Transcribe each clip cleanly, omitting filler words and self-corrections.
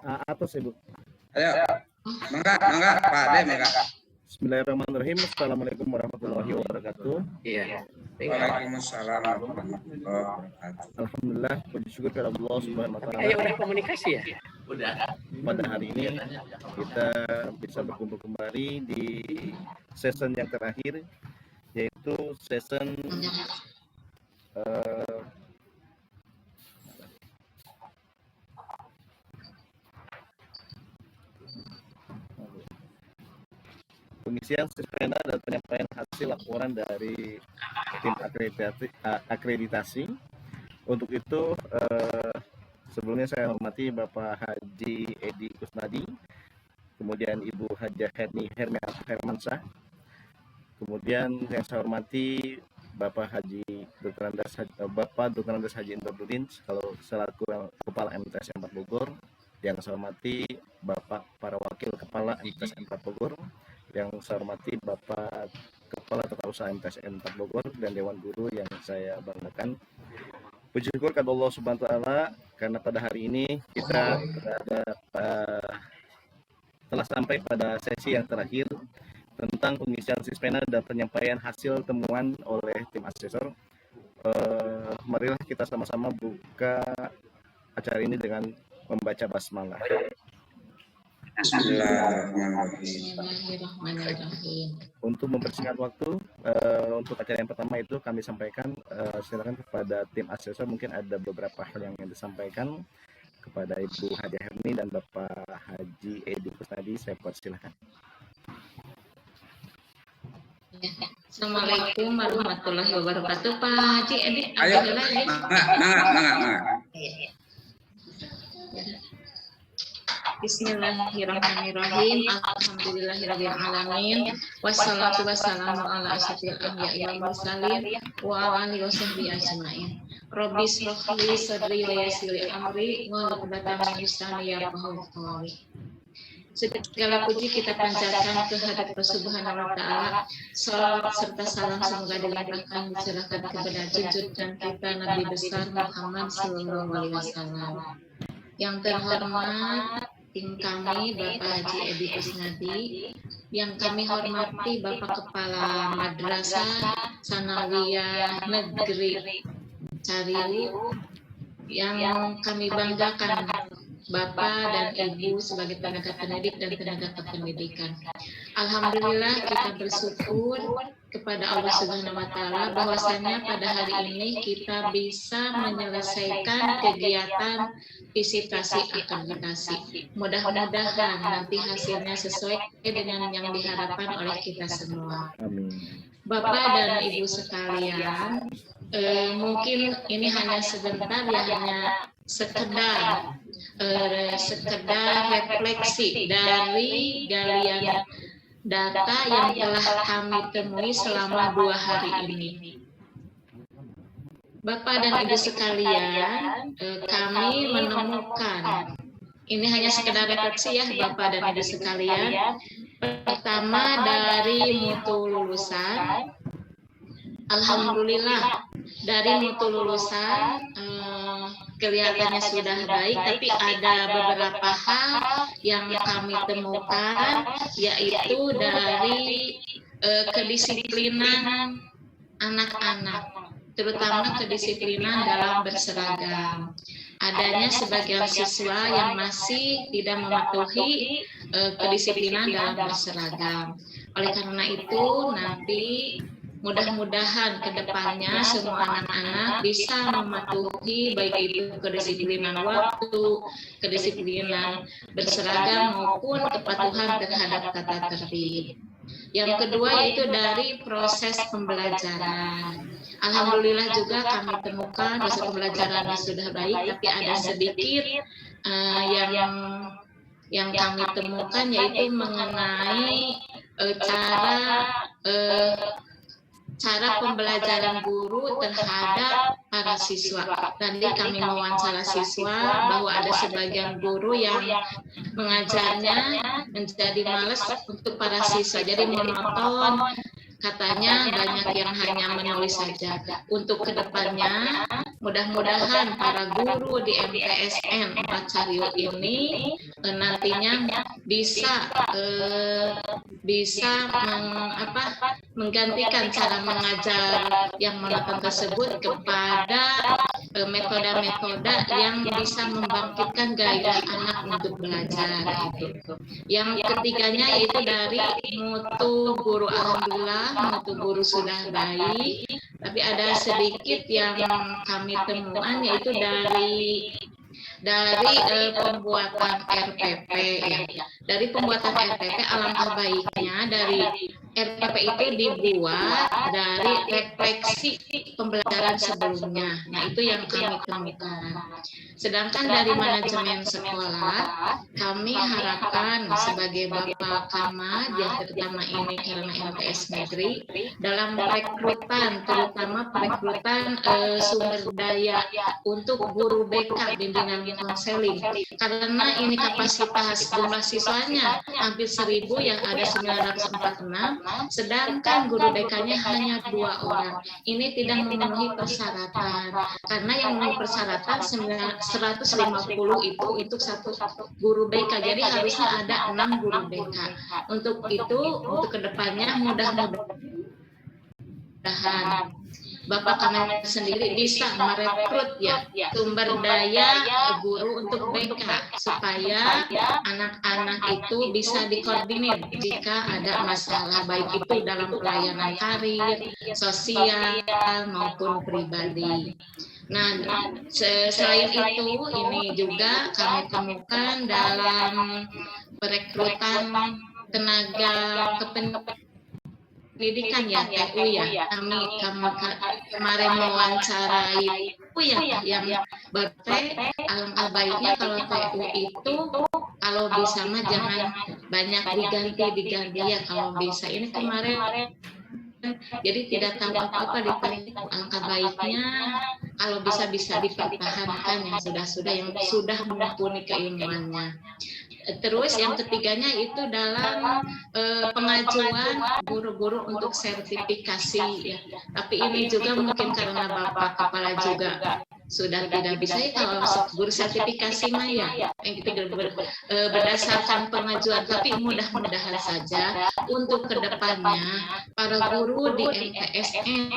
Atas Ibu. Ayo, mangga, Pak Ade, mangga. Bismillahirrahmanirrahim. Assalamualaikum warahmatullahi wabarakatuh. Iya. Waalaikumsalam warahmatullahi wabarakatuh. Alhamdulillah, puji syukur kepada Allah Subhanahu wa taala. Ayo udah komunikasi ya? Udah. Pada hari ini kita bisa berkumpul kembali di season yang terakhir, yaitu season pengisian siswena dan penyampaian hasil laporan dari tim akreditasi. Untuk itu sebelumnya saya hormati Bapak Haji Edi Kusnadi, kemudian Ibu Hajah Herni Hermansyah, kemudian yang saya hormati Bapak Dr. Andes Haji Indra-Budin selaku Kepala MTS 4 Bogor, yang saya hormati Bapak para Wakil Kepala MTS 4 Bogor, yang saya hormati Bapak Kepala Tata Usaha MTS 4 Bogor, dan Dewan Guru yang saya banggakan. Puji syukur kepada Allah Subhanahu wa taala karena pada hari ini kita telah sampai pada sesi yang terakhir tentang pengisian siswena dan penyampaian hasil temuan oleh tim asesor. Marilah kita sama-sama buka acara ini dengan membaca basmalah. Bismillahirrahmanirrahim. Untuk mempersingkat waktu, untuk acara yang pertama itu kami sampaikan, silakan kepada tim asesor, mungkin ada beberapa hal yang disampaikan kepada Ibu Hajah Herni dan Bapak Haji Edi Kusnadi. Saya persilahkan. Assalamualaikum warahmatullahi wabarakatuh. Pak Haji Edi, Ayo, mangga. Bismillahirrahmanirrahim. Alhamdulillahirabbil alamin. Wassalatu wassalamu ala asyrofil anbiya'i wal mursalin wa alihi wasahbihi ajmain. Rabbi shrah li sadri wa yassir li amri wa hlul 'uqdatam min lisani yafqahu qawli. Segala puji kita panjatkan kehadirat Allah Subhanahu wa taala. Salawat serta salam semoga dilimpahkan dicurahkan kepada junjungan kita Nabi besar Muhammad sallallahu alaihi wasallam. Yang terhormat tim kami Bapak Haji Edi Kusnadi, yang kami hormati Bapak Kepala Madrasah Sanawiyah Negeri Cariu, yang kami banggakan Bapak dan Ibu sebagai tenaga pendidik dan tenaga kependidikan. Alhamdulillah kita bersyukur kepada Allah Subhanahu wa taala bahwasanya pada hari ini kita bisa menyelesaikan kegiatan visitasi akreditasi. Mudah-mudahan nanti hasilnya sesuai dengan yang diharapkan oleh kita semua. Amin. Bapak dan Ibu sekalian, mungkin ini hanya sebentar ya, hanya sekedar refleksi dari galian data yang telah kami temui selama 2 hari ini. Bapak dan Ibu sekalian, kami menemukan, ini hanya sekedar refleksi ya Bapak dan Ibu sekalian. Pertama dari mutu lulusan, alhamdulillah dari mutu lulusan kelihatannya sudah baik, tapi ada beberapa hal yang kami temukan, yaitu dari kedisiplinan anak-anak, terutama kedisiplinan dalam berseragam. Adanya sebagian siswa yang masih tidak mematuhi kedisiplinan dalam berseragam. Oleh karena itu, nanti mudah-mudahan ke depannya semua anak-anak bisa mematuhi baik itu kedisiplinan waktu, kedisiplinan berseragam maupun kepatuhan terhadap tata tertib. Yang kedua yaitu dari proses pembelajaran. Alhamdulillah juga kami temukan proses pembelajarannya sudah baik, tapi ada sedikit yang kami temukan yaitu mengenai cara pembelajaran guru terhadap para siswa. Tadi kami mewawancara siswa bahwa ada sebagian guru yang mengajarnya menjadi malas untuk para siswa, jadi monoton. Katanya banyak yang hanya menulis saja. Untuk kedepannya Mudah-mudahan para guru di MTSN 4 Cario ini nantinya bisa menggantikan cara mengajar yang monoton tersebut kepada metode-metode yang bisa membangkitkan gairah anak untuk belajar. Yang ketiganya yaitu dari mutu guru, alhamdulillah mutu guru sudah baik, tapi ada sedikit yang kami temukan yaitu dari pembuatan RPP ya. Dari pembuatan RPP alangkah baiknya dari RPP itu dibuat dari refleksi pembelajaran sebelumnya. Nah, itu yang kami temukan. Sedangkan dari manajemen sekolah, kami harapkan sebagai Bapak Kamad yang terutama ini karena MTS Negeri dalam perekrutan, terutama perekrutan sumber daya untuk guru BK bimbingan konseling, karena ini kapasitas jumlah siswanya hampir 1.000 yang ada 946, sedangkan guru BK-nya hanya 2 orang. Ini tidak memenuhi persyaratan, karena yang memenuhi persyaratan 150 itu untuk satu guru BK, jadi harusnya ada 6 guru BK. Untuk itu, untuk kedepannya mudah-mudahan Bapak Kamad sendiri bisa merekrut ya sumber daya guru untuk BK supaya anak-anak itu bisa dikoordinir jika ada masalah baik itu dalam pelayanan karir, sosial maupun pribadi. Nah, selain itu ini juga kami temukan dalam perekrutan tenaga pendidikan ya, TU ya. Kami kemarin mewawancarai TU ya yang berarti alangkah baiknya kalau TU itu kalau bisa mah jangan banyak diganti ya kalau bisa. Ini kemarin jadi tidak tahu apa-apa di TU, alangkah baiknya kalau bisa dipertahankan yang yang sudah mumpuni keilmuannya. Terus yang ketiganya itu dalam pengajuan guru-guru untuk sertifikasi ya. Tapi ini juga mungkin karena Bapak Kepala juga sudah tidak bisa ya kalau guru sertifikasi mah ya yang kita berdasarkan pengajuan, tapi mudah-mudahan saja untuk kedepannya para guru di MTSN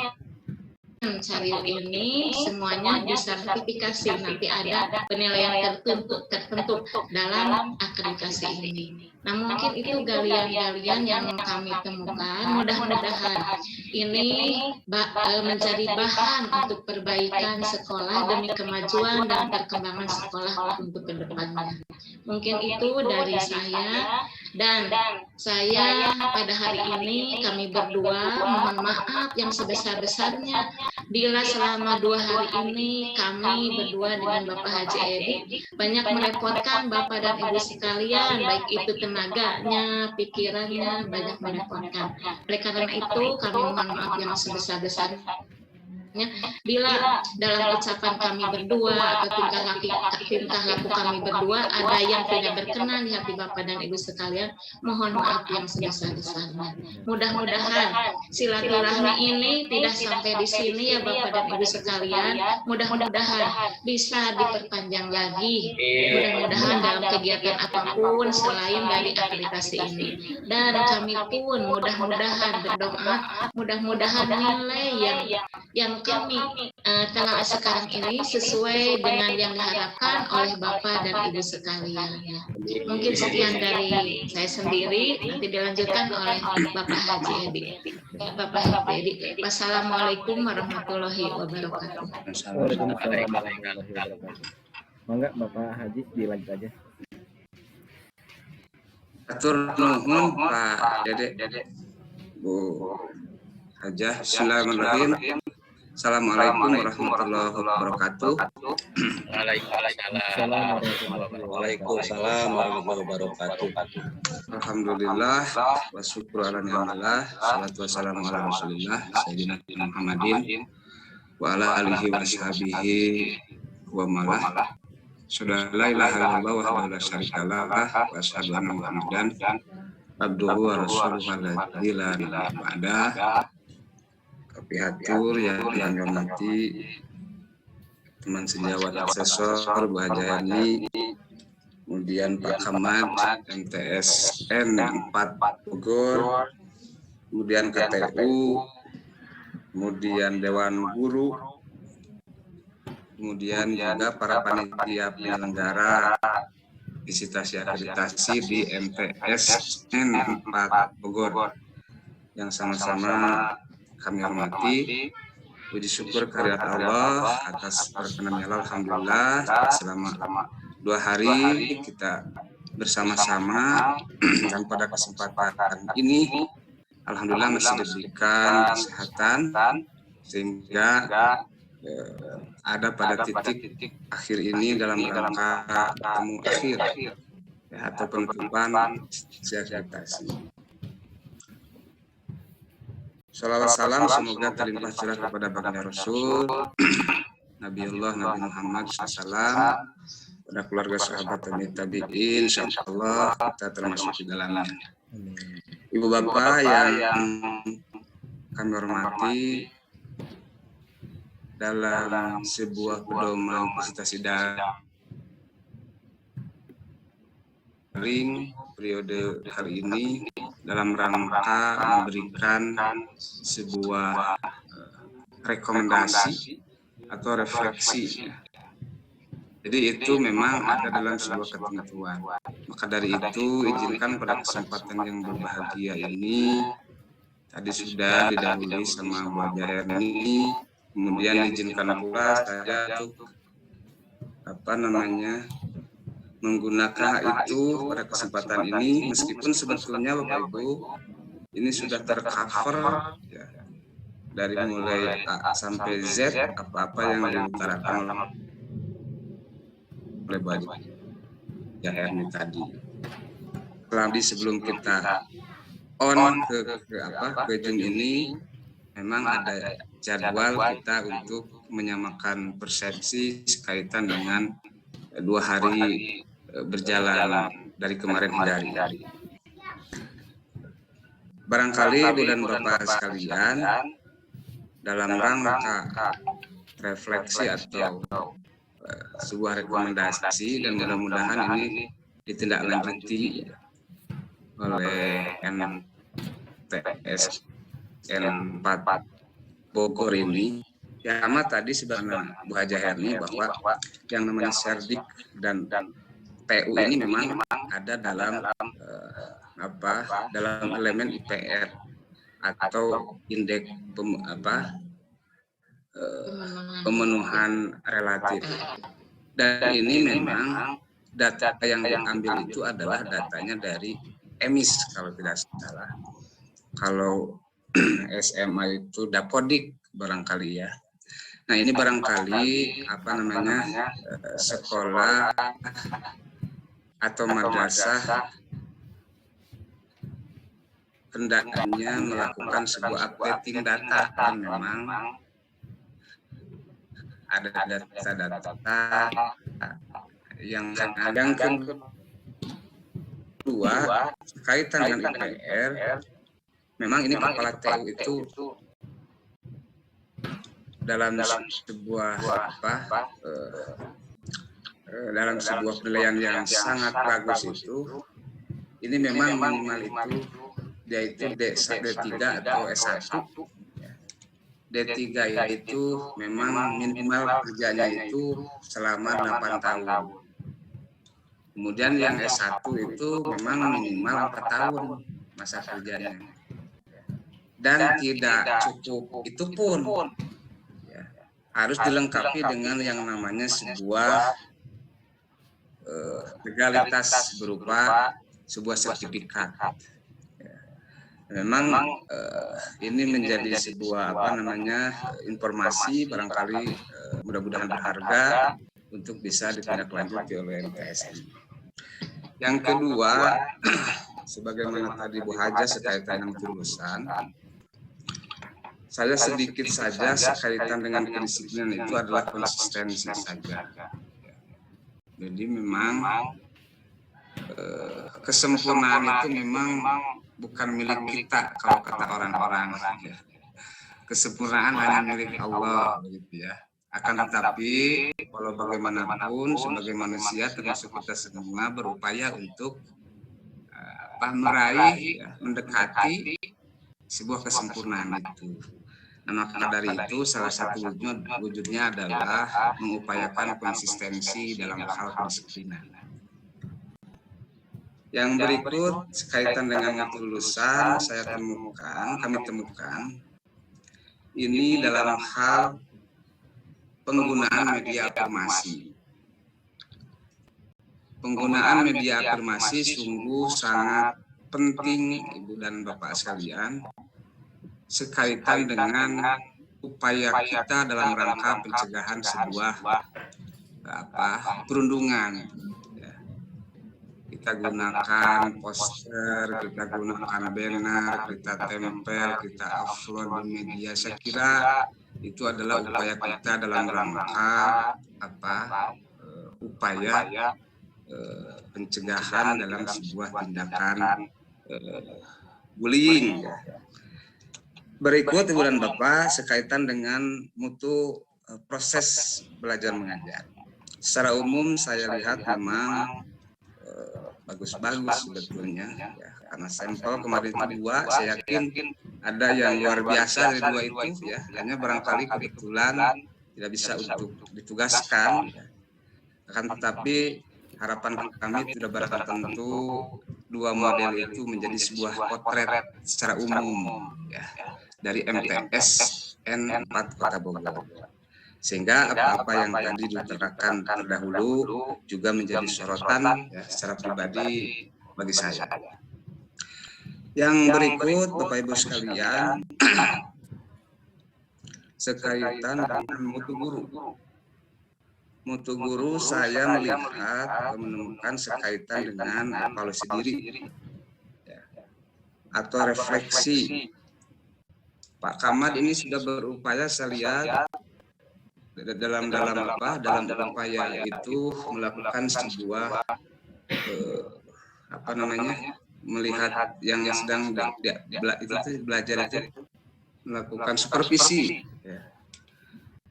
Cario ini semuanya disertifikasi, nanti ada penilaian tertentu dalam akreditasi ini. Nah, mungkin itu galian-galian yang kami temukan. Mudah-mudahan ini menjadi bahan untuk perbaikan sekolah demi kemajuan dan perkembangan sekolah untuk kedepannya. Mungkin itu dari saya, dan saya pada hari ini kami berdua mohon maaf yang sebesar-besarnya bila selama 2 hari ini kami berdua dengan Bapak Haji Edi banyak merepotkan Bapak dan Ibu sekalian, baik itu tenaganya, pikirannya, banyak merepotkan. Oleh karena itu kami mohon maaf yang sebesar-besarnya bila dalam ucapan kami berdua atau tingkah laku kami berdua ada yang tidak berkenan di hati Bapak dan Ibu sekalian, mohon maaf yang sebesar-besarnya. Mudah-mudahan silaturahmi ini tidak sampai di sini ya Bapak dan Ibu sekalian. Mudah-mudahan bisa diperpanjang lagi. Mudah-mudahan dalam kegiatan apapun selain dari akreditasi ini. Dan kami pun mudah-mudahan berdoa, mudah-mudahan nilai yang kami telah sekarang ini sesuai dengan yang diharapkan oleh Bapak dan Ibu sekalian. Mungkin sekian dari saya sendiri, nanti dilanjutkan oleh Bapak Haji Edi. Bapak Haji Edi. Wassalamualaikum warahmatullahi wabarakatuh. Waalaikumsalam warahmatullahi wabarakatuh. Monggo Bapak Haji dilanjut aja. Atur nuhun Pak Dede, Bu Hajah. Bismillahirrahmanirrahim. Assalamualaikum warahmatullahi wabarakatuh. Waalaikumsalam warahmatullahi wabarakatuh. Alhamdulillah wa syukur ala ni'matillah. Salatu wassalamu ala Rasulillah Sayyidina Muhammadin wa ala alihi wa sahbihi wa malah. Sudah la ilaha illallah wahdahu la syarikalah wa asyhadu anna Muhammadan abduhu wa rasuluhu alladzi la ilaha ba'da. Pihatur yang dirahmati teman sejawat asesor Bu Haja Herni, kemudian Pak Kamad MTSN 4 Bogor, kemudian KTU, kemudian Dewan Guru, kemudian juga para panitia penyelenggara visitasi akreditasi di MTSN 4 Bogor yang sama-sama kami hormati. Puji syukur kehadirat Allah atas perkenannya, alhamdulillah selama 2 hari kita bersama-sama dan pada kesempatan ini alhamdulillah masih diberikan kesehatan sehingga ada pada titik akhir ini dalam rangka temu akhir ya, atau penutupan akreditasi. Salawat salam semoga terlimpah curah kepada baginda Rasul Nabiullah Nabi Muhammad SAW, pada keluarga sahabat tabi'in, insyaallah kita termasuk di dalamnya. Ibu bapak yang kami hormati, dalam sebuah pedoman presentasi daring periode kali ini dalam rangka memberikan sebuah rekomendasi atau refleksi. Jadi itu memang ada dalam sebuah ketentuan. Maka dari itu izinkan pada kesempatan yang berbahagia ini, tadi sudah didahului sama Bu Haja Herni, kemudian izinkan pula saya untuk menggunakan itu pada kesempatan ini, meskipun sebetulnya Bapak Ibu ini sudah tercover ya, dari mulai A sampai Z apa-apa yang diutarakan oleh Bu Haja Herni tadi. Lebih sebelum kita on ke Zoom ini, memang ada jadwal kita untuk menyamakan persepsi sekaitan dengan 2 hari berjalan dari kemarin hingga hari. Barangkali Ibu dan Bapak sekalian, dalam rangka refleksi atau sebuah rekomendasi, dan mudah-mudahan ini ditindaklanjuti oleh MTSN 4 Bogor ini. Yang pertama tadi sebenarnya Bu Haja Herni bahwa yang namanya Serdik dan PU ini memang ada dalam dalam elemen IPR atau indeks pemenuhan relatif. Dan ini memang data yang diambil itu adalah datanya dari EMIS kalau tidak salah. Kalau SMA itu Dapodik barangkali ya. Nah ini barangkali sekolah atau madrasah hendaknya melakukan sebuah updating data, dan memang ada data-data yang kedua kaitan dengan IPR. Memang ini kepala TU itu dalam sebuah dalam sebuah penilaian yang sangat bagus itu, ini memang minimal itu yaitu D3 atau S1. D3 itu memang minimal kerjanya itu selama 8 tahun. Kemudian yang S1 itu memang minimal 4 tahun masa kerjanya. Dan tidak cukup itu pun ya, harus dilengkapi dengan yang namanya sebuah legalitas berupa sebuah sertifikat. Memang ini menjadi sebuah informasi barangkali mudah-mudahan berharga untuk bisa ditindaklanjuti oleh MTSN. Yang kedua, sebagaimana tadi Bu Haja sekaitan dengan jurusan, saya sedikit saja sekaitan dengan kedisiplinan itu adalah konsistensi saja. Jadi memang kesempurnaan itu memang bukan milik kita kalau kata orang-orang. Kesempurnaan hanya milik Allah, begitu ya. Akan tetapi walau bagaimanapun sebagai manusia termasuk kita semua berupaya untuk meraih, mendekati sebuah kesempurnaan itu. Nah, maka dari itu salah satu wujudnya adalah mengupayakan konsistensi dalam hal kedisiplinan. Yang berikut kaitan dengan kelulusan kami temukan ini dalam hal penggunaan media afirmasi. Penggunaan media afirmasi sungguh sangat penting Ibu dan Bapak sekalian, sekaitan dengan upaya kita dalam rangka pencegahan sebuah perundungan. Kita gunakan poster, kita gunakan banner, kita tempel, kita upload di media. Saya kira itu adalah upaya kita dalam rangka upaya pencegahan dalam sebuah tindakan bullying. Berikut Ibu dan Bapak sekaitan dengan mutu proses belajar mengajar. Secara umum saya lihat memang bagus-bagus sebetulnya ya, karena sampel kemarin itu 2, saya yakin ada yang luar biasa dari 2 itu ya, hanya barangkali kebetulan tidak bisa untuk ditugaskan ya. Akan tetapi harapan kami tidak barangkali tentu 2 model itu menjadi sebuah potret secara umum ya dari MTS N4 Kota Bogor, sehingga apa-apa yang tadi diutarakan terdahulu juga menjadi sorotan ya, secara pribadi bagi saya. Yang berikut Bapak Ibu sekalian sekaitan dengan mutu guru. Mutu guru saya melihat menemukan sekaitan dengan evaluasi diri ya, atau refleksi. Pak Kamad ini sudah berupaya saya lihat dalam upaya itu melakukan sebuah melihat yang sedang belajar itu melakukan supervisi.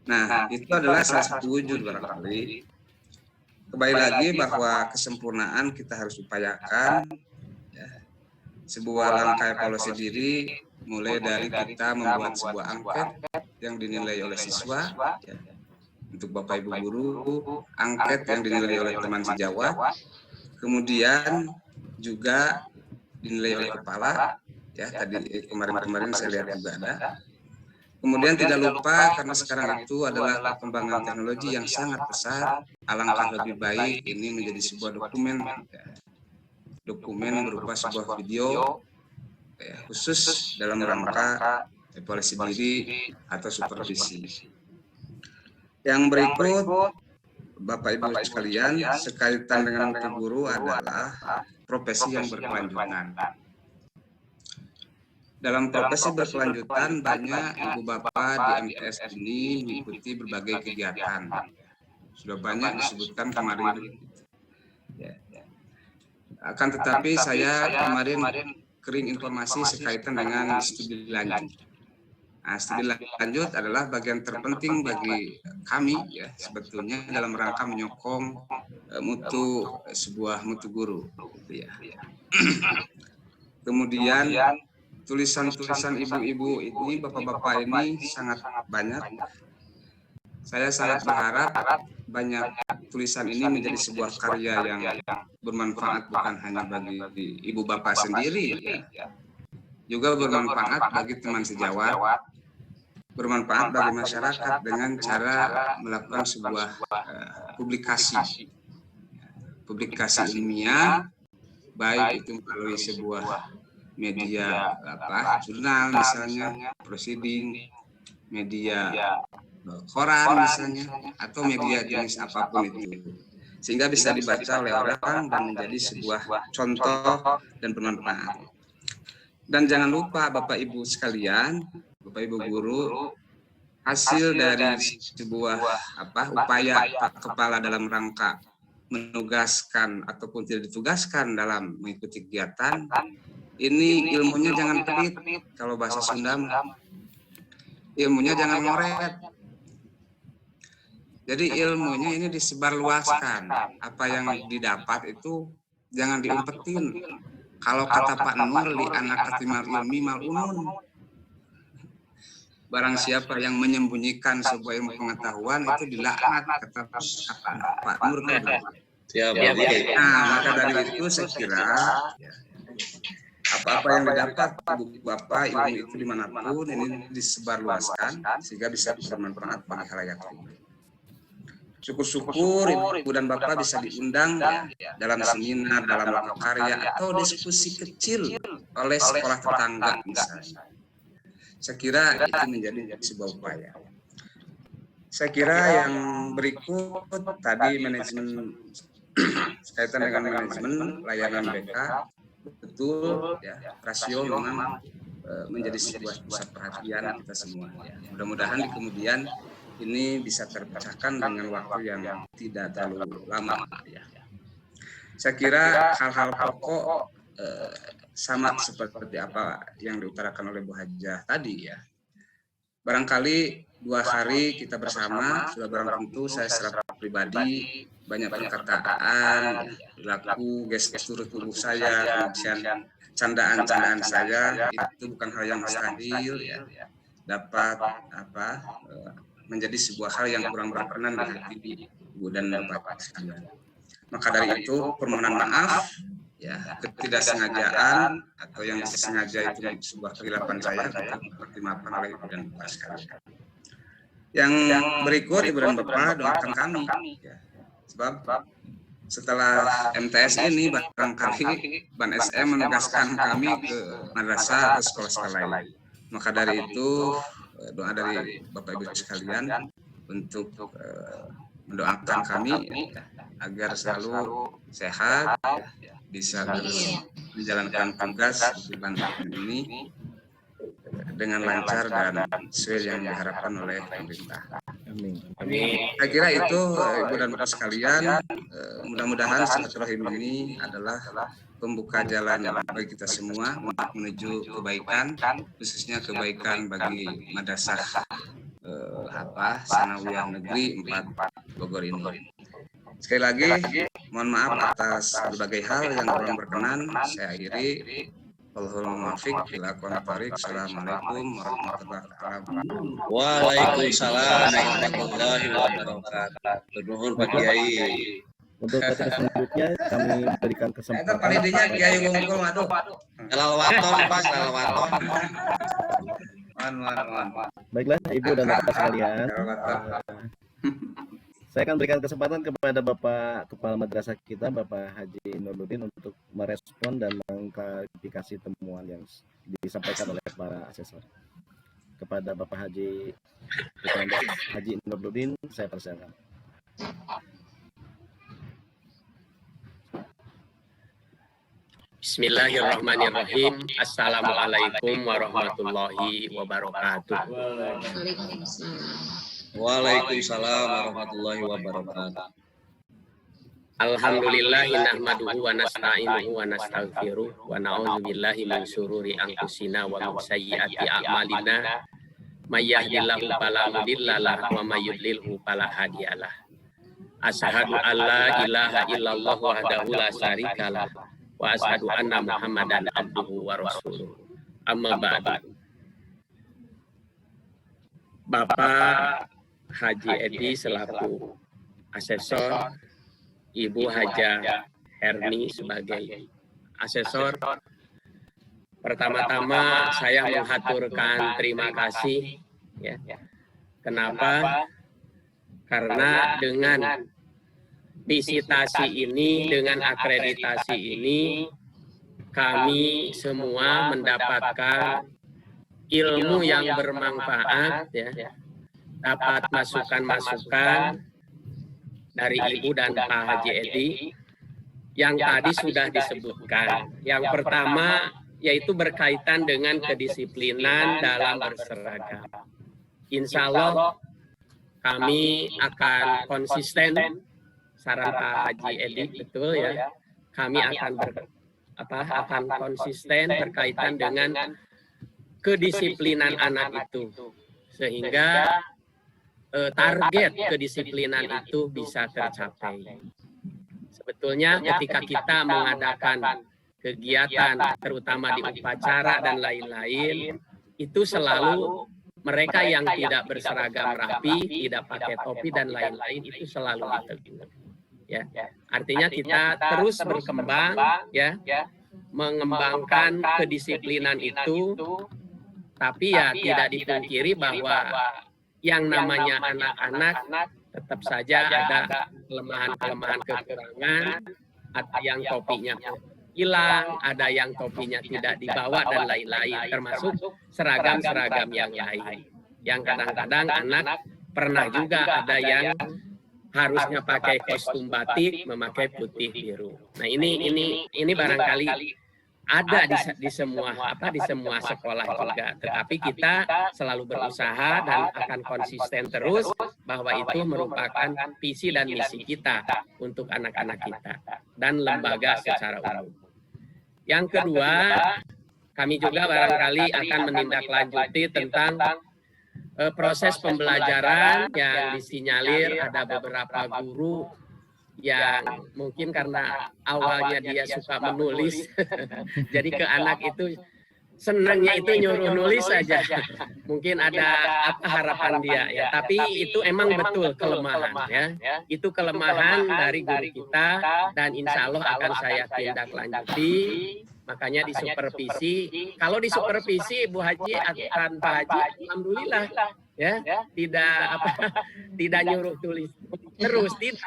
Nah, itu adalah salah satu wujud barangkali. Kembali lagi bahwa kesempurnaan kita harus upayakan. Ya. Sebuah langkah evaluasi diri mulai dari kita membuat sebuah angket yang dinilai oleh siswa. Ya. Untuk Bapak Ibu guru, angket yang dinilai oleh teman sejawat, kemudian juga dinilai oleh kepala, ya tadi kemarin saya lihat juga ada. Kemudian tidak lupa karena sekarang itu adalah perkembangan teknologi yang sangat pesat, alangkah lebih baik ini menjadi sebuah dokumen, ya, dokumen berupa sebuah video ya, khusus dalam rangka evaluasi diri atau supervisi. Yang berikut Bapak Ibu sekalian sekaitan dengan mutu guru adalah profesi yang berkelanjutan. Dalam profesi berkelanjutan banyak Ibu Bapak di MTS ini mengikuti berbagai kegiatan. Sudah banyak disebutkan kemarin. Akan tetapi saya kemarin kering informasi sekaitan dengan studi lanjut. Nah, studi lanjut adalah bagian terpenting bagi kami ya sebetulnya dalam rangka menyokong sebuah mutu guru. Gitu ya. Kemudian tulisan-tulisan ibu-ibu ini, bapak-bapak ini sangat banyak. Saya sangat berharap banyak tulisan ini menjadi sebuah karya yang bermanfaat bukan hanya bagi ibu bapak sendiri, ya. Juga bermanfaat bagi teman sejawat, bermanfaat bagi masyarakat dengan cara melakukan sebuah publikasi ilmiah, baik itu melalui sebuah media jurnal misalnya, proceeding, media koran misalnya, atau media jenis apapun itu, sehingga bisa dibaca oleh orang dan menjadi sebuah contoh dan bermanfaat. Dan jangan lupa Bapak Ibu sekalian, Bapak Ibu guru, hasil dari sebuah upaya Pak Kepala dalam rangka menugaskan ataupun tidak ditugaskan dalam mengikuti kegiatan, ini ilmunya jangan pelit, kalau bahasa Sunda ilmunya jangan ngoret. Jadi ilmunya ini disebarluaskan. Apa yang didapat itu jangan diumpetin. Kalau kata Pak Nur, li anak atimal ilmi malunun. Barang siapa yang menyembunyikan sebuah ilmu pengetahuan itu dilaknat, kata Pak Nur. Siap. Nah, maka dari itu saya kira apa-apa yang didapat buku Bapak, ilmu itu dimanapun ini disebarluaskan sehingga bisa bermanfaat bagi khalayak umum. Syukur-syukur Ibu dan Bapak bisa diundang ya, dalam seminar, dalam loka karya, atau diskusi kecil oleh sekolah tetangga misalnya. Saya kira itu menjadi sebuah upaya. Saya kira yang berikut tadi manajemen kaitan dengan manajemen layanan BK, betul ya, rasio memang menjadi sebuah pusat perhatian kita semua. Ya. Mudah-mudahan di kemudian ini bisa terpecahkan dengan waktu yang tidak terlalu lama. Ya. Saya kira hal-hal pokok sama seperti apa yang diutarakan oleh Bu Hajah tadi ya. Barangkali 2 hari kita bersama, sudah barang tentu saya secara pribadi banyak perkataan, perilaku, gestur tubuh saya, kemudian candaan-candaan saya itu bukan hal yang mustahil ya, dapat menjadi sebuah hal yang kurang berkenan di hati Ibu dan Bapak sekalian. Maka dari itu permohonan maaf ya, ketidaksengajaan atau yang disengaja itu sebuah kehilapan saya dimaafkan oleh Ibu dan Bapak sekalian. Yang berikut Ibu dan Bapak doakan kami ya. Sebab setelah MTS ini barangkali Ban SM menugaskan kami ke madrasah atau sekolah-sekolah lain. Maka dari itu doa dari Bapak Ibu sekalian untuk mendoakan kami agar selalu sehat, bisa menjalankan tugas di Banten ini dengan lancar dan sesuai yang diharapkan oleh pemerintah. Amin. Saya kira itu Ibu dan Bapak sekalian, mudah-mudahan silaturahim ini adalah pembuka jalan bagi kita semua untuk menuju kebaikan, khususnya kebaikan bagi madrasah Sanawiyah Negeri 4 Bogor ini. Sekali lagi, mohon maaf atas berbagai hal yang kurang berkenan. Saya akhiri. Wallahul muwaffiq ila aqwamit thoriq. Assalamualaikum warahmatullahi wabarakatuh. Waalaikumsalam warahmatullahi wabarakatuh. Nuhun Pak Kiai. Untuk materi selanjutnya kami berikan Eta kesempatan. palidinya Kiai Wongkul, aduh. Lalawaton Pak, lalawaton. Man. Baiklah Ibu dan Bapak sekalian, saya akan berikan kesempatan kepada Bapak Kepala Madrasah kita, Bapak Haji Nurdin, untuk merespon dan mengklarifikasi temuan yang disampaikan oleh para asesor. Kepada Bapak Haji Nurdin, saya persilakan. Bismillahirrahmanirrahim. Assalamualaikum warahmatullahi wabarakatuh. Waalaikumsalam. Waalaikumsalam warahmatullahi wabarakatuh. Alhamdulillahi nahmaduhu wa nasta'inuhu wa nastaghfiruh wa na'udzubillahi min syururi anfusina wa min sayyiati a'malina may yahdihillahu fala mudhillalah wa may yudlilhu fala hadiyalah. Asyhadu an la ilaha illallah wahdahu la syarikalah wa asyhadu anna Muhammadan abduhu wa rasuluh. Amma ba'du. Bapak Haji Edi selaku asesor, Ibu Hajah Herni sebagai asesor. Pertama-tama saya menghaturkan terima kasih ya. Kenapa? Karena dengan visitasi ini, dengan akreditasi ini, kami semua mendapatkan ilmu yang bermanfaat ya. Dapat masukan-masukan dari Ibu dan Pak Haji Edi yang tadi sudah disebutkan. Yang pertama yaitu berkaitan dengan kedisiplinan dalam berseragam. Insya Allah kami akan konsisten, saran Pak Haji Edi betul ya. Kami akan konsisten berkaitan dengan kedisiplinan anak itu, sehingga target kedisiplinan itu bisa tercapai. Sebetulnya ketika kita mengadakan kegiatan, terutama di upacara dan lain-lain, itu selalu mereka yang tidak berseragam rapi, tidak pakai topi dan lain-lain itu selalu ditegur. Ya, artinya kita terus berkembang, ya, mengembangkan kedisiplinan itu, tapi ya tidak dipungkiri bahwa yang namanya anak-anak tetap saja ada kelemahan-kelemahan, kekurangan, ada yang topinya hilang, ada yang topinya tidak dibawa dan lain-lain, termasuk seragam-seragam yang lain. Yang kadang-kadang anak pernah juga ada yang harusnya pakai kostum batik memakai putih biru. Nah, ini barangkali ada di semua sekolah juga, tetapi kita selalu berusaha dan akan konsisten terus bahwa itu merupakan visi dan misi kita untuk anak-anak kita dan lembaga secara umum. Yang kedua, kami juga barangkali akan menindaklanjuti tentang proses pembelajaran yang disinyalir ada beberapa guru yang mungkin karena awalnya dia suka menulis, jadi ke anak itu senangnya itu nyuruh nulis saja. Mungkin ada apa harapan dia ya, tapi itu emang betul kelemahan ya. Itu kelemahan dari guru kita dan insya Allah akan saya tindak lanjuti. Makanya disupervisi. Kalau disupervisi Bu Haji akan Pak Haji, alhamdulillah ya, tidak nyuruh tulis terus, tidak.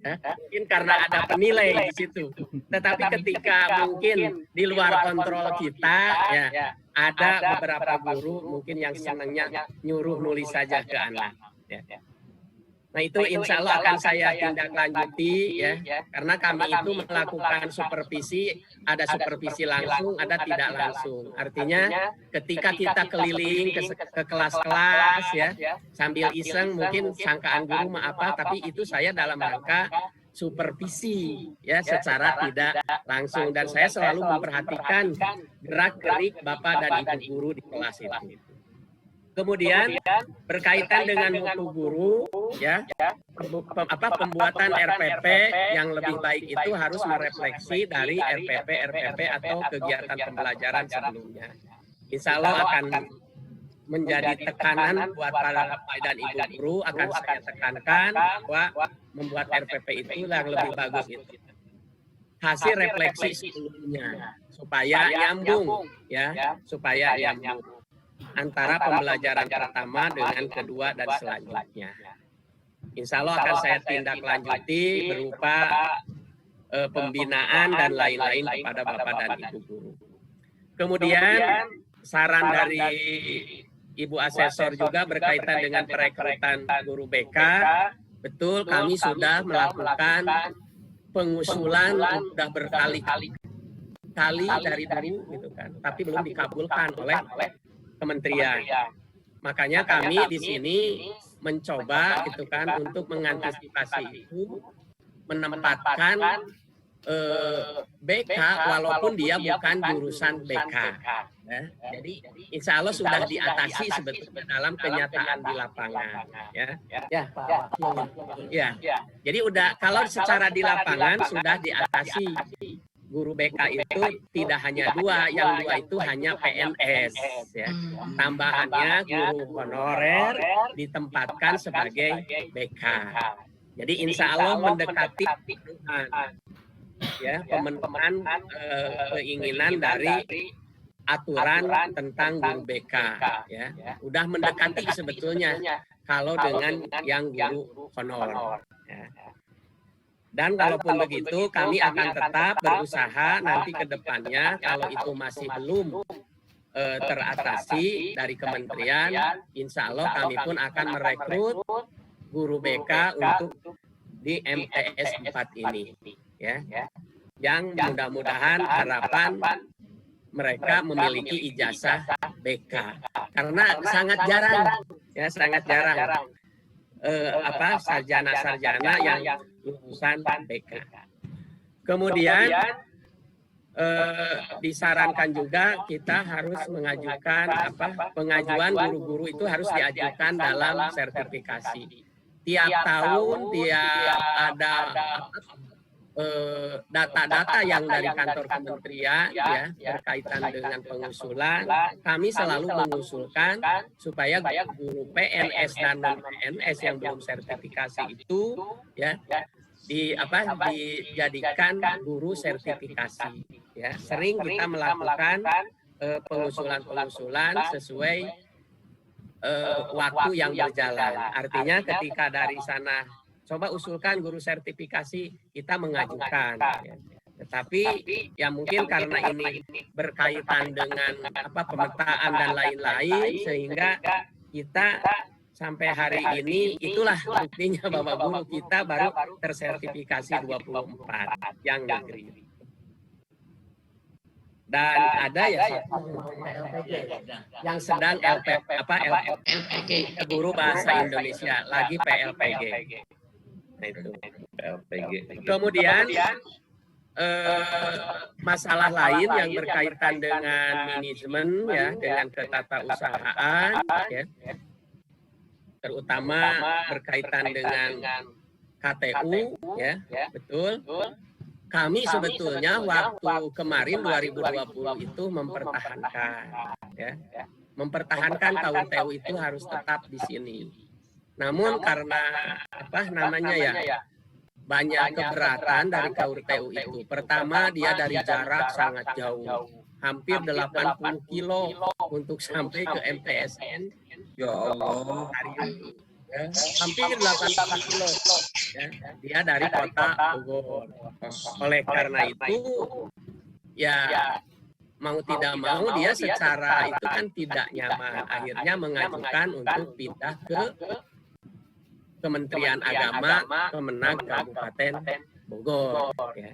Ya, mungkin karena ada penilai di situ. Tetapi ketika mungkin di luar kontrol kita, ya ada beberapa guru mungkin yang senangnya nyuruh nulis saja ke anak. Ya. Nah itu insya Allah akan saya tindak lanjuti ya, karena kami itu melakukan supervisi, ada supervisi langsung, ada tidak langsung. Artinya ketika kita keliling ke kelas-kelas ya, sambil iseng mungkin sangkaan guru apa, tapi itu saya dalam rangka supervisi ya secara tidak langsung, dan saya selalu memperhatikan gerak-gerik Bapak dan Ibu guru di kelas itu. Kemudian berkaitan dengan mutu guru, ya, pembuatan RPP yang lebih baik itu harus merefleksi dari RPP atau kegiatan pembelajaran sebelumnya. Insya Allah akan menjadi tekanan buat para Bapak dan Ibu guru, akan saya tekankan bahwa membuat RPP itu yang lebih bagus itu hasil refleksi sebelumnya supaya nyambung, ya, supaya nyambung antara pembelajaran pertama dengan kedua dan selanjutnya. Insya Allah akan saya tindak lanjuti berupa pembinaan dan lain-lain kepada Bapak dan Ibu guru. Kemudian saran dari Ibu Asesor juga berkaitan dengan perekrutan guru BK. Betul, kami sudah melakukan pengusulan sudah berkali-kali dari dulu gitu kan, tapi belum dikabulkan oleh kementerian. Makanya kami di sini mencoba gitu kan untuk mengantisipasi itu, menempatkan BK walaupun dia bukan jurusan BK. Ya. Jadi insya Allah sudah diatasi sebetulnya dalam kenyataan di lapangan. Ya. Jadi udah kalau secara di lapangan sudah diatasi. Guru BK itu tidak hanya dua, yang dua itu hanya PNS. Ya. Tambahannya guru honorer ditempatkan sebagai BK. Jadi insya Allah mendekati pemenuhan keinginan dari aturan tentang guru BK. Ya. Udah mendekati sebetulnya kalau dengan yang guru honor. Ya. Dan kalaupun begitu, kami akan tetap berusaha nanti ke depannya, kalau itu masih belum teratasi dari kementerian, insya Allah kami pun akan merekrut guru BK untuk di MTS 4 ini. Ya. Yang mudah-mudahan harapan mereka memiliki ijazah BK. Karena sangat jarang. Sarjana-sarjana yang lulusan BK. Kemudian disarankan juga kita harus mengajukan pengajuan guru-guru itu harus diajukan dalam sertifikasi. Tiap tahun tiap ada data-data yang dari kantor kementerian ya berkaitan dengan pengusulan, kami selalu mengusulkan supaya guru PNS dan non PNS yang belum sertifikasi itu ya dijadikan guru sertifikasi. Ya, sering kita melakukan pengusulan sesuai waktu yang berjalan. Artinya ketika dari sana coba usulkan guru sertifikasi, kita mengajukan. Ya. Tetapi ya mungkin karena ini berkaitan dengan pemetaan dan lain-lain, sehingga kita sampai hari ini itulah buktinya Bapak Guru kita baru tersertifikasi 24 yang negeri. Dan ada ya yang sedang LPG guru bahasa Indonesia lagi PLPG. Nah, itu PLPG. Kemudian masalah lain yang berkaitan dengan manajemen ya, dengan ketatausahaan ya, terutama berkaitan dengan KTU ya, betul. Kami sebetulnya waktu kemarin 2020 itu mempertahankan KUTU itu harus tetap di sini. Namun karena banyak keberatan dari KUTU itu. Pertama, dia dari jarak sangat jauh, hampir 80 kilo untuk sampai ke MTSN. Ya Allah. Hampir 80 kilo. Ya, dia dari kota Bogor. Oleh karena itu, ya mau tidak mau dia secara itu kan tidak nyaman. Akhirnya mengajukan untuk pindah ke Kementerian Agama, Kemenag Kabupaten Bogor. Ya.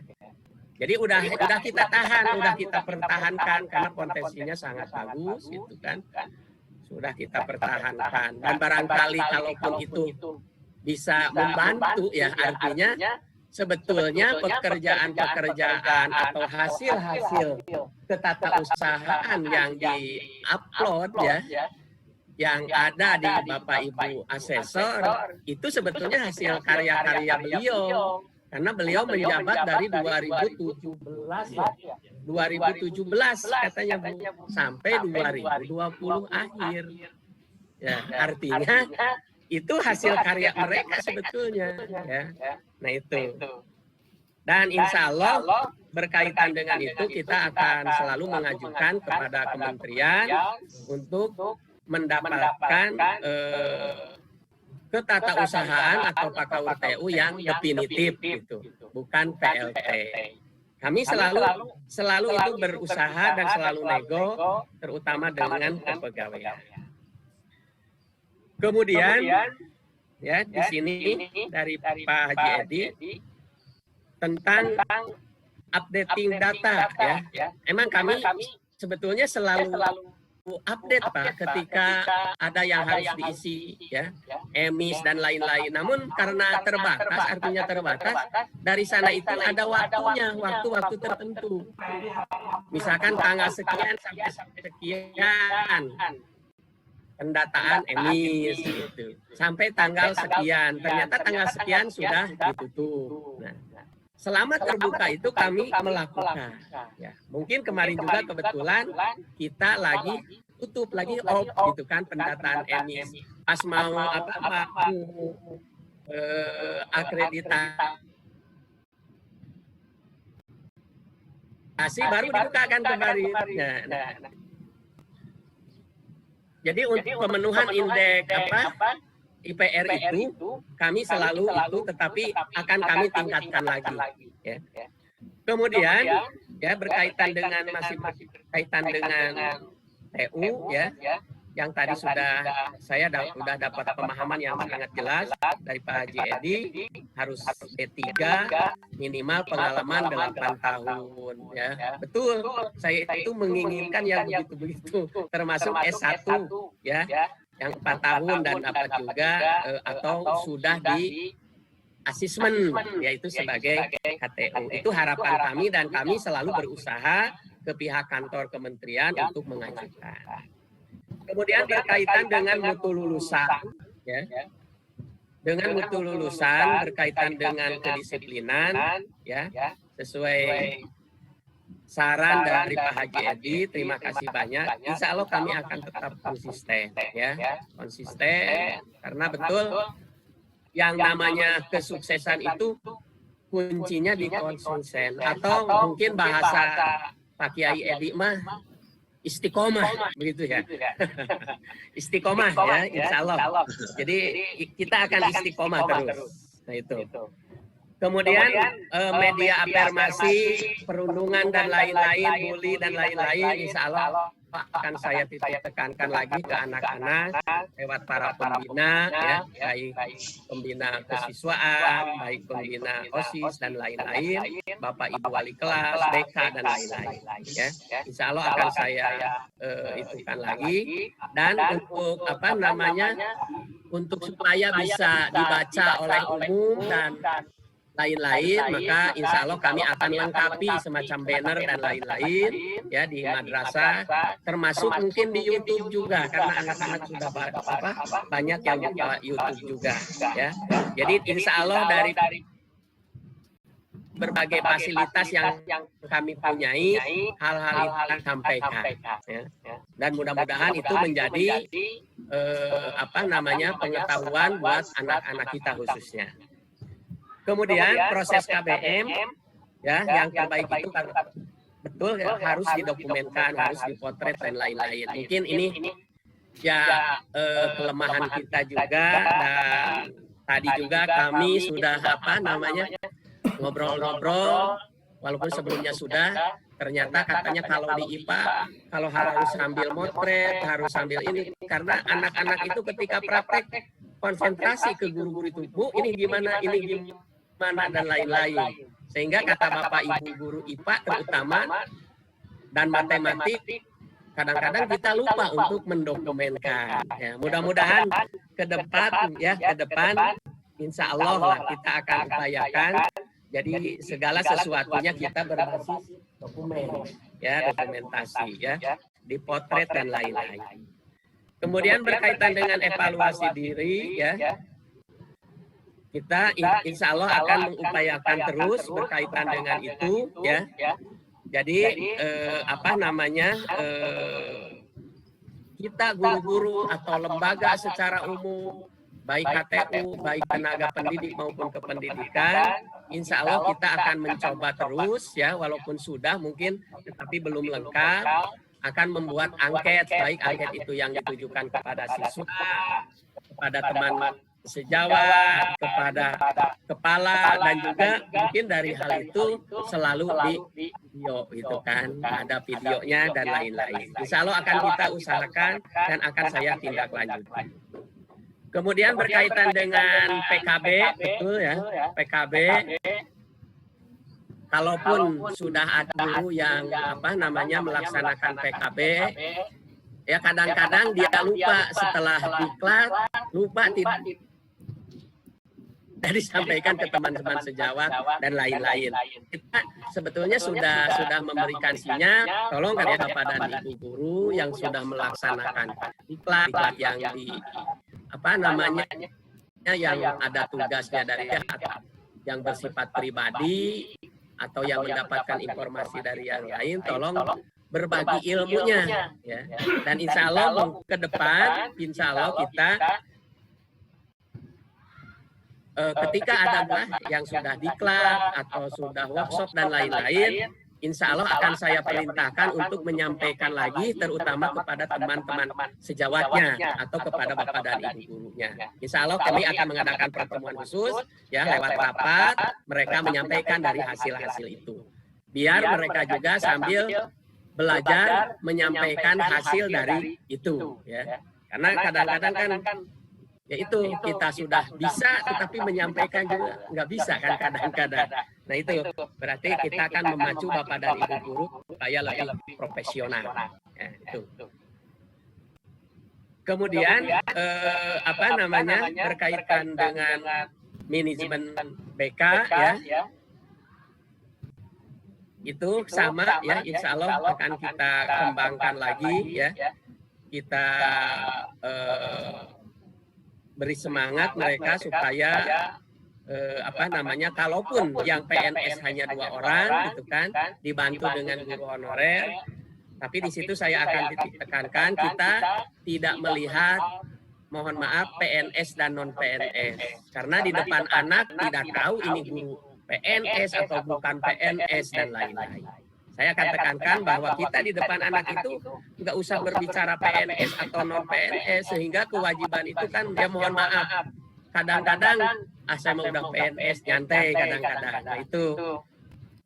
Jadi udah kita tahan, udah kita pertahankan karena potensinya sangat bagus, gitu kan. Sudah kita pertahankan dan barangkali kalaupun itu bisa membantu ya, artinya sebetulnya pekerjaan-pekerjaan atau hasil-hasil ketatausahaan yang di-upload ya, yang ada di Bapak Ibu asesor itu sebetulnya hasil karya-karya beliau, karena beliau menjabat dari 2017 ya. 2017 katanya Bu, sampai 2020 akhir. Ya, artinya itu hasil karya mereka sebetulnya ya. Nah itu. Dan insya Allah berkaitan dengan itu kita akan selalu mengajukan kepada kementerian untuk mendapatkan ketatausahaan atau KUTU yang definitif gitu, bukan PLT. Kami selalu itu berusaha dan selalu nego, terutama dengan kepegawaian. Kemudian ya di sini dari Pak Haji Edi tentang updating data ya. Emang kami sebetulnya selalu update Pak ketika ada yang harus diisi ya, emis dan lain-lain. Namun karena terbatas, artinya terbatas, dari sana itu ada waktunya, waktu-waktu tertentu. Misalkan tanggal sekian sampai sekian pendataan emis gitu. Sampai tanggal sekian, ternyata tanggal sekian sudah ditutup. Nah, selama terbuka itu kami melakukan. Ya, mungkin kemarin juga kebetulan kita lagi tutup lagi gitu kan pendataan emis. Pas mau akreditasi baru dibuka kan kemarin. Nah. Jadi untuk pemenuhan indeks IPR itu kami selalu itu, tetapi akan kami tingkatkan lagi. Ya. Kemudian ya berkaitan dengan TU ya, yang tadi saya sudah dapat pemahaman yang sangat jelas dari Pak Haji Edi, harus D3 minimal pengalaman 8 tahun ya. Betul, saya itu menginginkan yang begitu-begitu, termasuk S1 ya, yang 4 tahun dan dapat juga atau sudah asesmen, yaitu sebagai KTU. Itu harapan kami dan kami selalu berusaha ke pihak kantor kementerian untuk mengajukan. Kemudian berkaitan dengan mutu lulusan, ya, dengan mutu lulusan berkaitan dengan kedisiplinan, ya, sesuai saran dari Pak Haji Edi, terima kasih banyak. Insya Allah kami akan tetap konsisten, ya, konsisten, karena betul yang namanya kesuksesan itu kuncinya di konsisten, atau mungkin bahasa Pak Kiai Edi mah istiqomah, begitu ya. Istiqomah ya, insya Allah. Jadi kita akan istiqomah terus. Nah itu. Kemudian media afirmasi, perundungan dan lain-lain, bully dan lain-lain, insya Allah akan saya titik tekankan lagi ke anak-anak lewat para pembina, ya, baik pembina kesiswaan, baik pembina OSIS dan lain-lain, Bapak Ibu wali kelas, BK dan lain-lain, ya. Insya Allah akan saya itukan lagi. Dan untuk apa namanya, untuk supaya bisa dibaca oleh umum dan lain-lain, maka insya Allah kami akan lengkapi semacam banner dan lain-lain, ya, di madrasah, termasuk mungkin di YouTube juga, karena anak-anak sudah banyak yang buka YouTube juga, ya. Jadi insya Allah dari berbagai fasilitas yang kami punyai, hal-hal itu akan sampaikan, ya. Dan mudah-mudahan itu menjadi apa namanya, pengetahuan buat anak-anak kita khususnya. Kemudian proses KBM, ya, yang terbaik itu betul ya, harus didokumenkan, harus dipotret dan lain-lain. Mungkin ini ya kelemahan kita juga, dan tadi juga kami sudah apa namanya ngobrol-ngobrol, walaupun sebelumnya sudah, ternyata katanya kalau di IPA kalau harus sambil motret, harus sambil ini, karena anak-anak itu ketika praktek konsentrasi ke guru-guru itu, Bu, ini gimana dan lain-lain. Sehingga kata Bapak Ibu guru IPA terutama dan matematik, kadang-kadang kita lupa untuk mendokumenkan. Ya, mudah-mudahan ke depan insya Allah lah kita akan upayakan. Jadi segala sesuatunya kita berbasis dokumen, ya, dokumentasi, ya, dipotret dan lain-lain. Kemudian berkaitan dengan evaluasi diri, ya, kita insya Allah akan mengupayakan terus berkaitan dengan itu, ya. Jadi apa namanya, kita guru-guru atau lembaga secara umum, baik KTU, baik tenaga pendidik maupun kependidikan, insya Allah kita akan mencoba terus, ya, walaupun sudah mungkin tetapi belum lengkap, akan membuat angket, baik angket itu yang ditujukan kepada siswa, kepada teman sejawat, kepada kepala, dan juga mungkin dari hal itu selalu di video, itu kan, ada videonya dan lain-lain. Insya Allah akan kita usahakan dan akan saya tindak lanjuti. Kemudian berkaitan dengan PKB, betul ya, PKB. Kalaupun sudah ada guru yang apa namanya melaksanakan PKB, ya kadang-kadang dia lupa setelah diklat, lupa tidak disampaikan ke teman-teman sejawat dan lain-lain. Kita sebetulnya sudah memberikan sinyal, tolong kan ya Bapak dan Ibu guru yang sudah melaksanakan diklat yang di apa namanya, yang ada tugasnya dari yang bersifat pribadi atau yang mendapatkan informasi dari yang lain, tolong berbagi ilmunya, ya. Dan insya Allah ke depan, insya Allah kita ketika ada yang sudah diklat atau sudah workshop dan lain-lain, insya Allah akan saya perintahkan untuk menyampaikan lagi, terutama kepada teman-teman sejawatnya atau kepada Bapak dan Ibu gurunya. Insya Allah kami akan mengadakan pertemuan khusus, ya, lewat rapat, mereka menyampaikan dari hasil-hasil itu. Biar mereka juga sambil belajar menyampaikan hasil dari itu, ya. Karena kadang-kadang kan ya itu kita sudah bisa tetapi menyampaikan juga nggak bisa kan kadang-kadang. Nah itu berarti kita akan memacu Bapak dan Ibu guru supaya lebih profesional. Ya, itu. Kemudian apa namanya berkaitan dengan manajemen BK ya. Itu sama ya, insya Allah akan kita kembangkan lagi ya. Kita beri semangat mereka supaya kalaupun yang PNS hanya 2 orang gitu kan, dibantu dengan guru honorer, tapi di situ saya akan tekankan kita tidak melihat, mohon maaf, PNS dan non PNS, karena di depan anak tidak tahu ini guru PNS atau bukan PNS dan lain-lain. Saya akan tekankan bahwa kita di depan anak itu nggak usah berbicara PNS atau non PNS, sehingga kewajiban itu kan ya mohon maaf, kadang-kadang saya mau udah PNS nyantai kadang-kadang. Nah, itu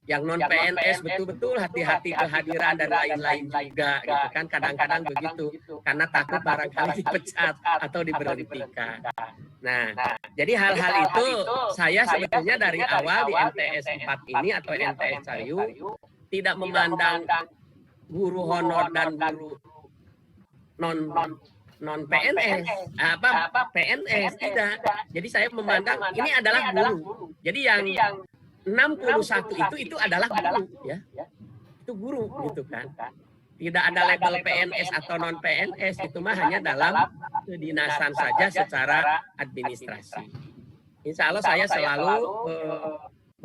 yang non PNS betul-betul hati-hati kehadiran dan lain-lain juga gitu kan, kadang-kadang begitu karena takut barangkali dipecat atau diberhentikan. Nah, jadi hal-hal itu saya sebetulnya dari awal di MTS 4 ini atau MTS Cariu tidak memandang guru honor dan guru non PNS PNS tidak. Jadi saya memandang ini adalah guru. Jadi yang 61 itu adalah guru ya. Itu guru gitu kan. Tidak ada label PNS atau non PNS, itu mah hanya dalam kedinasan saja secara administrasi. Insya Allah saya selalu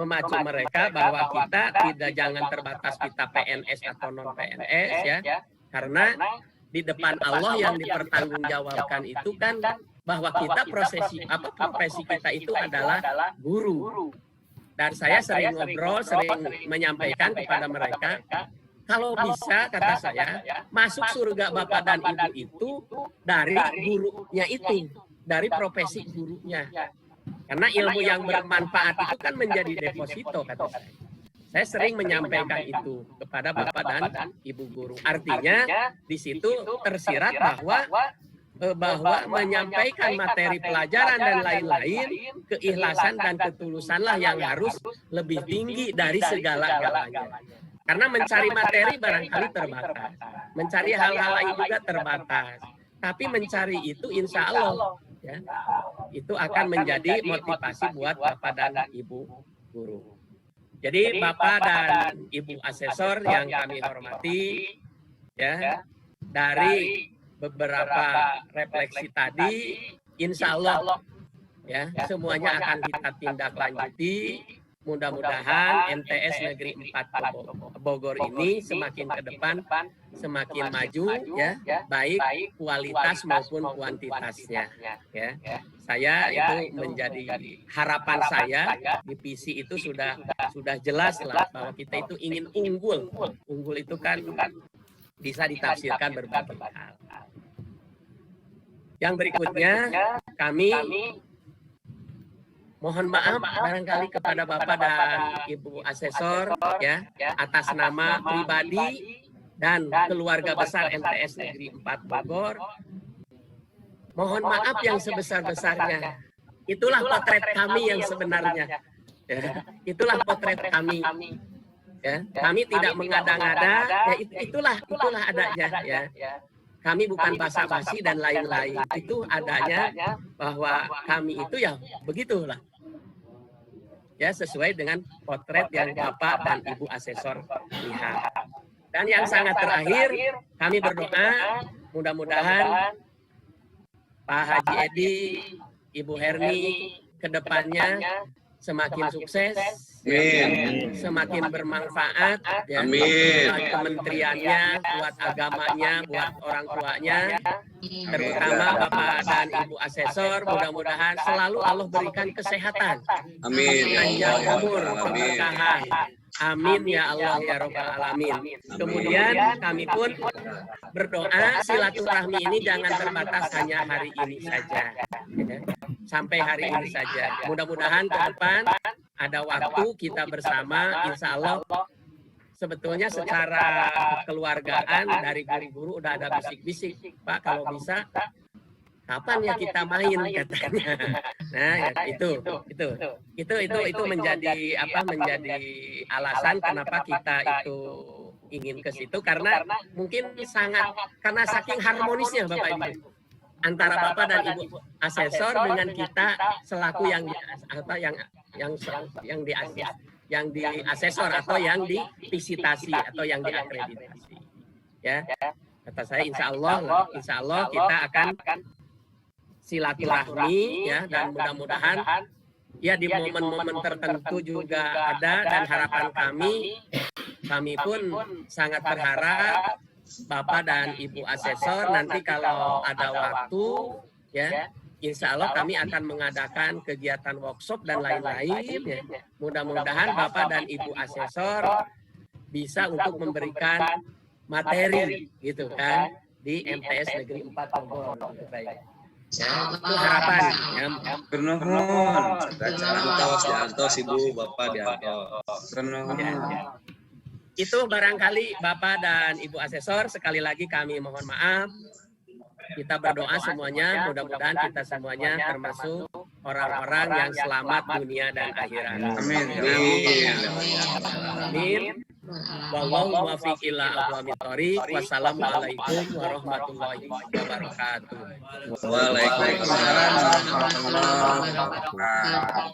memacu mereka bahwa kita jangan terbatas kita PNS atau non PNS ya, karena di depan Allah yang dipertanggungjawabkan itu kan bahwa kita profesi kita itu adalah guru. Dan saya sering ngobrol, sering menyampaikan kepada mereka, kalau bisa kata saya masuk surga Bapak dan Ibu itu dari gurunya itu, dari profesi gurunya. Karena ilmu yang bermanfaat itu kan menjadi deposito kata saya. Saya sering menyampaikan itu kepada Bapak dan Ibu guru. Artinya di situ tersirat bahwa menyampaikan materi pelajaran dan lain-lain, keikhlasan dan ketulusanlah yang harus lebih tinggi dari segala-galanya. Karena mencari materi barangkali terbatas, mencari hal-hal lain juga terbatas. Tapi mencari itu insya Allah ya, itu akan menjadi motivasi buat Bapak dan Ibu guru. Jadi Bapak dan Ibu asesor yang kami hormati, ya, dari beberapa refleksi tadi, insya Allah ya semuanya akan kita tindak lanjuti. Mudah-mudahan MTS Negeri 4 Bogor ini semakin ke depan semakin maju ya, baik kualitas maupun kuantitasnya ya. Saya itu menjadi harapan saya di visi itu sudah jelas lah bahwa kita itu ingin unggul. Unggul itu kan bisa ditafsirkan berbagai hal. Yang berikutnya kami mohon maaf barangkali kepada Bapak dan Ibu asesor ya atas nama pribadi dan keluarga besar MTS Negeri 4 Bogor. Mohon maaf yang sebesar-besarnya. Itulah potret kami yang sebenarnya. Ya, itulah potret kami. Ya, kami tidak mengada-ngada, ya itulah adanya ya. Kami bukan basa-basi dan lain-lain. Itu adanya bahwa kami itu ya begitulah. Ya, sesuai dengan potret yang Bapak dan Ibu asesor lihat. Dan yang sangat terakhir, kami berdoa mudah-mudahan Pak Haji Edi, Ibu Herni ke depannya semakin sukses, semakin bermanfaat, ya, buat kementeriannya, buat agamanya, buat orang tuanya, terutama Bapak dan Ibu asesor, mudah-mudahan selalu Allah berikan kesehatan, panjang umur, keberkahan. Amin ya Allah ya Rabbal Alamin. Kemudian kami pun berdoa silaturahmi ini jangan terbatas hanya hari ini saja, ya. Sampai hari ini saja. Mudah-mudahan ke depan ada waktu kita bersama, insya Allah sebetulnya secara kekeluargaan dari guru-guru udah ada bisik-bisik, Pak kalau bisa kapan ya kita main katanya. Nah, ya, itu menjadi menjadi alasan kenapa kita itu ingin ke situ karena mungkin karena saking harmonisnya Bapak Ibu. antara Bapak dan Ibu asesor dengan kita selaku yang di, atau yang di asesor atau yang divisitasi atau yang diakreditasi. Ya, kata saya insya Allah kita akan silaturahmi ya, dan mudah-mudahan ya di momen-momen tertentu juga ada, dan harapan kami pun sangat berharap Bapak dan Ibu asesor nanti kalau ada waktu ya, insya Allah kami akan mengadakan kegiatan workshop dan lain-lain ya. Mudah-mudahan Bapak dan Ibu asesor bisa untuk memberikan materi gitu kan di MTS Negeri 4 Bogor. Ya, itu harapan ya. Bernuhun. Diantos Ibu Bapak diantos. Bernuhun. Itu barangkali Bapak dan Ibu asesor, sekali lagi kami mohon maaf. Kita berdoa semuanya, mudah-mudahan kita semuanya termasuk orang-orang yang selamat dunia dan akhirat. Amin. Amin. Wallahu muwaffiq ila aqwamit thoriq. Wassalamualaikum warahmatullahi wabarakatuh. Waalaikumsalam warahmatullahi wabarakatuh.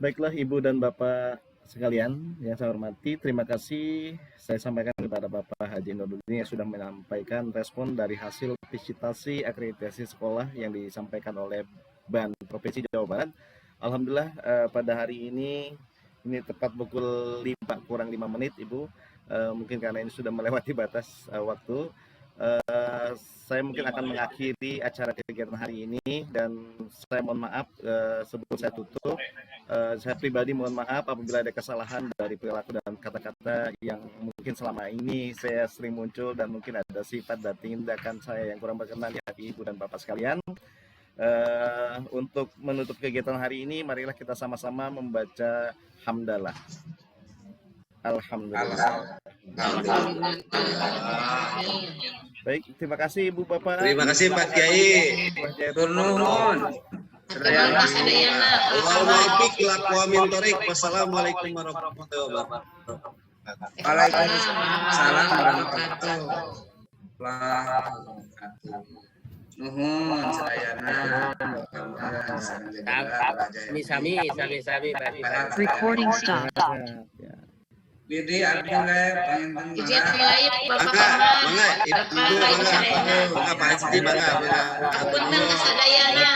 Baiklah Ibu dan Bapak sekalian yang saya hormati, terima kasih saya sampaikan kepada Bapak Haji Nurdin yang sudah menyampaikan respon dari hasil visitasi akreditasi sekolah yang disampaikan oleh BAN Provinsi Jawa Barat. Alhamdulillah pada hari ini tepat pukul 5 kurang 5 menit Ibu, mungkin karena ini sudah melewati batas waktu, saya mungkin akan mengakhiri acara kegiatan hari ini, dan saya mohon maaf sebelum saya tutup, saya pribadi mohon maaf apabila ada kesalahan dari perilaku dan kata-kata yang mungkin selama ini saya sering muncul, dan mungkin ada sifat dan tindakan saya yang kurang berkenan di hati Ibu dan Bapak sekalian. Untuk menutup kegiatan hari ini, marilah kita sama-sama membaca hamdalah. Alhamdulillah. Baik, terima kasih Ibu Bapak. Terima kasih Pak Kiai. Bernuhun. Wassalamualaikum warahmatullahi wabarakatuh. Waalaikumsalam warahmatullahi wabarakatuh. Nuhun sadayana. Sami. Recording stopped. Didi Abdullah pengen Izin wilayah Bapak Pak Haji, punten sadayana.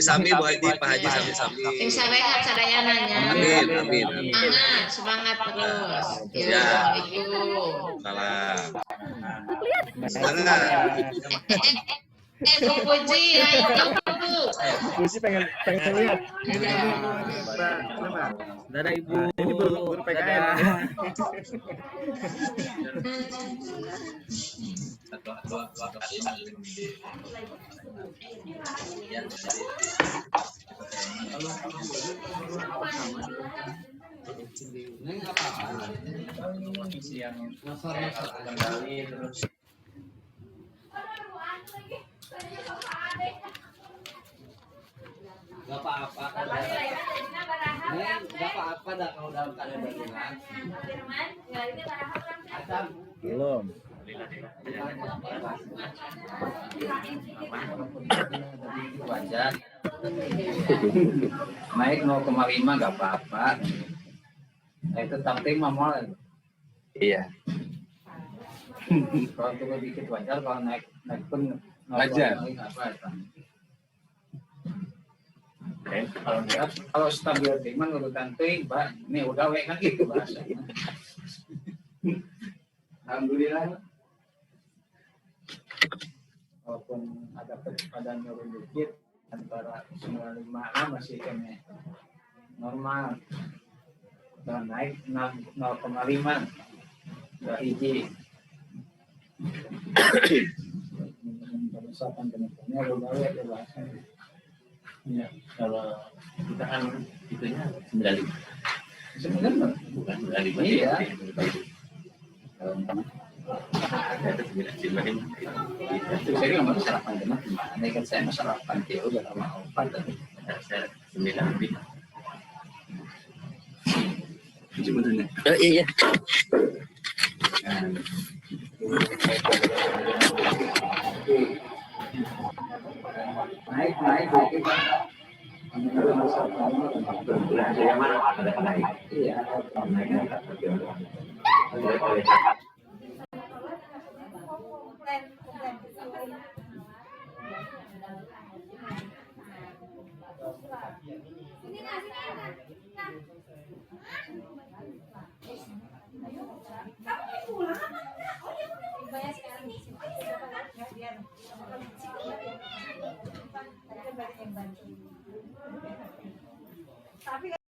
Sami Bu Haji, Pak Haji sami. Sing sarehat sadayananya. Amin. Semangat terus. Ya. Assalamualaikum. Salam. Bu Puji, ayo Bu. Puji pengen lihat. Dadah Ibu. Ini guru PKN. Gak apa-apa dah kalau dalam keadaan darurat. Belum. Wajar. Naik 0,5 gak apa-apa. Naik tetap terima mal. Iya. Kalau turun dikit wajar, kalau naik pun Wajar. Kalau stabil terima urutan teuing, Pak. Ini udah kan gitu bahasanya. Alhamdulillah. Walaupun ada kecepatan turun dikit, antara 95 masih kena normal. Dan naik 0,5 udah hiji. Misalkan teman-temannya udah ya bahasanya. Ya, kalau kita kan itunya 95. Sebenarnya Bukan 95. Iya. Itu saya nggak mau sarapan dengan gimana? Ini kan saya sarapan dia udah lama opat tadi. Saya 9 lebih. Sebenarnya. Iya. Kebetulan saya mana ada naik. Iya, naiknya tapi oleh Tapi